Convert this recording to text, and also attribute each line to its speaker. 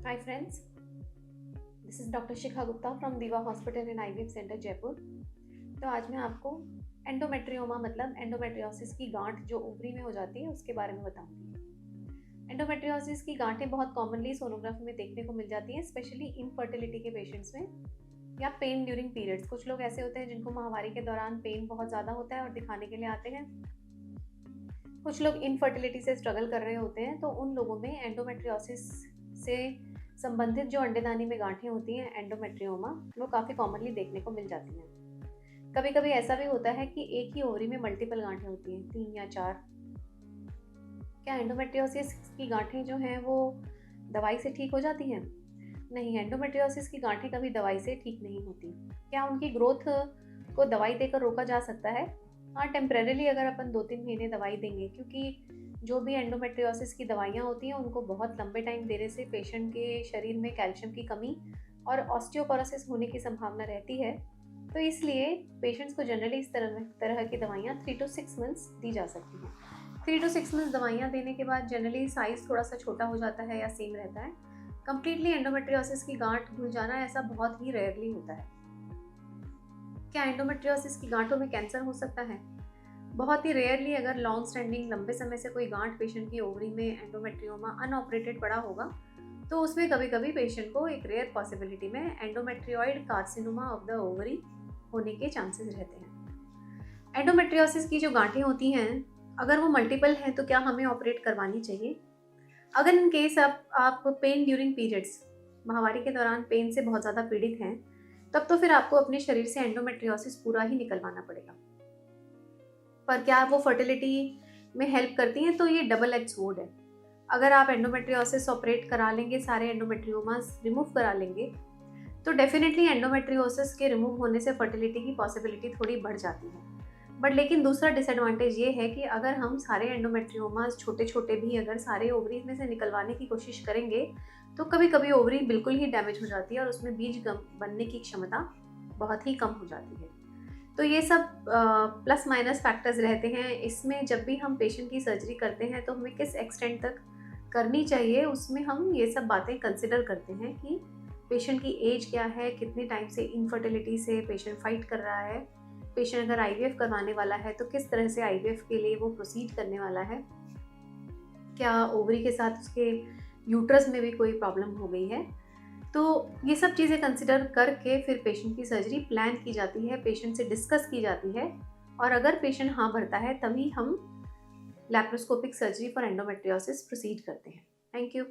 Speaker 1: Hi friends, this is Dr. Shikha Gupta from Diva Hospital and IVF Center Jaipur. तो आज मैं आपको endometrioma मतलब एंडोमेट्रियोसिस की गांठ जो ओवरी में हो जाती है उसके बारे में बताऊंगी। एंडोमेट्रियोसिस की गांठें बहुत कॉमनली सोनोग्राफी में देखने को मिल जाती हैं, स्पेशली इनफर्टिलिटी के पेशेंट्स में या पेन ड्यूरिंग पीरियड्स। कुछ लोग ऐसे होते हैं जिनको माहवारी के दौरान पेन बहुत ज़्यादा होता है और दिखाने के लिए आते हैं। कुछ लोग इनफर्टिलिटी से स्ट्रगल कर रहे होते हैं, तो उन लोगों में एंडोमेट्रियोसिस से संबंधित जो अंडेदानी में गांठें होती हैं एंडोमेट्रियोमा, वो काफ़ी कॉमनली देखने को मिल जाती हैं। कभी कभी ऐसा भी होता है कि एक ही ओवरी में मल्टीपल गांठें होती हैं, 3 या 4। क्या एंडोमेट्रियोसिस की गांठें जो हैं वो दवाई से ठीक हो जाती हैं? नहीं, एंडोमेट्रियोसिस की गांठें कभी दवाई से ठीक नहीं होती। क्या उनकी ग्रोथ को दवाई देकर रोका जा सकता है? हाँ, टेम्परेरीली अगर अपन 2-3 महीने दवाई देंगे, क्योंकि जो भी एंडोमेट्रियोसिस की दवाइयाँ होती हैं उनको बहुत लंबे टाइम देने से पेशेंट के शरीर में कैल्शियम की कमी और ऑस्टियोपोरोसिस होने की संभावना रहती है। तो इसलिए पेशेंट्स को जनरली इस तरह की दवाइयाँ 3 to 6 मंथ्स दी जा सकती हैं। 3 to 6 मंथ्स दवाइयाँ देने के बाद जनरली साइज़ थोड़ा सा छोटा हो जाता है या सेम रहता है। कंप्लीटली एंडोमेट्रियोसिस की गांठ धुल जाना ऐसा बहुत ही रेयरली होता है। क्या एंडोमेट्रियोसिस की गांठों में कैंसर हो सकता है? बहुत ही रेयरली। अगर लॉन्ग स्टैंडिंग लंबे समय से कोई गांठ पेशेंट की ओवरी में एंडोमेट्रियोमा अनऑपरेटेड पड़ा होगा, तो उसमें कभी कभी पेशेंट को एक रेयर पॉसिबिलिटी में endometrioid carcinoma of the ovary होने के चांसेस रहते हैं। एंडोमेट्रियोसिस की जो गांठें होती हैं, अगर वो मल्टीपल हैं तो क्या हमें ऑपरेट करवानी चाहिए? अगर इन केस आप पेन ड्यूरिंग पीरियड्स, माहवारी के दौरान पेन से बहुत ज़्यादा पीड़ित हैं, तब तो फिर आपको अपने शरीर से एंडोमेट्रियोसिस पूरा ही निकलवाना पड़ेगा। पर क्या वो फर्टिलिटी में हेल्प करती हैं? तो ये डबल एज स्वॉर्ड है। अगर आप एंडोमेट्रियोसिस ऑपरेट करा लेंगे, सारे एंडोमेट्रियोमास रिमूव करा लेंगे, तो डेफिनेटली एंडोमेट्रियोसिस के रिमूव होने से फर्टिलिटी की पॉसिबिलिटी थोड़ी बढ़ जाती है। बट लेकिन दूसरा डिसएडवांटेज ये है कि अगर हम सारे एंडोमेट्रियोमास छोटे छोटे भी अगर सारे ओवरी में से निकलवाने की कोशिश करेंगे, तो कभी कभी ओवरी बिल्कुल ही डैमेज हो जाती है और उसमें बीज बनने की क्षमता बहुत ही कम हो जाती है। तो ये सब प्लस माइनस फैक्टर्स रहते हैं इसमें। जब भी हम पेशेंट की सर्जरी करते हैं तो हमें किस एक्सटेंट तक करनी चाहिए, उसमें हम ये सब बातें कंसिडर करते हैं कि पेशेंट की एज क्या है, कितने टाइम से इनफर्टिलिटी से पेशेंट फाइट कर रहा है, पेशेंट अगर आईवीएफ करवाने वाला है तो किस तरह से आईवीएफ के लिए वो प्रोसीड करने वाला है, क्या ओवरी के साथ उसके यूट्रस में भी कोई प्रॉब्लम हो गई है। तो ये सब चीज़ें कंसिडर करके फिर पेशेंट की सर्जरी प्लान की जाती है, पेशेंट से डिस्कस की जाती है, और अगर पेशेंट हाँ भरता है तभी हम laparoscopic surgery for endometriosis proceed करते हैं। Thank you.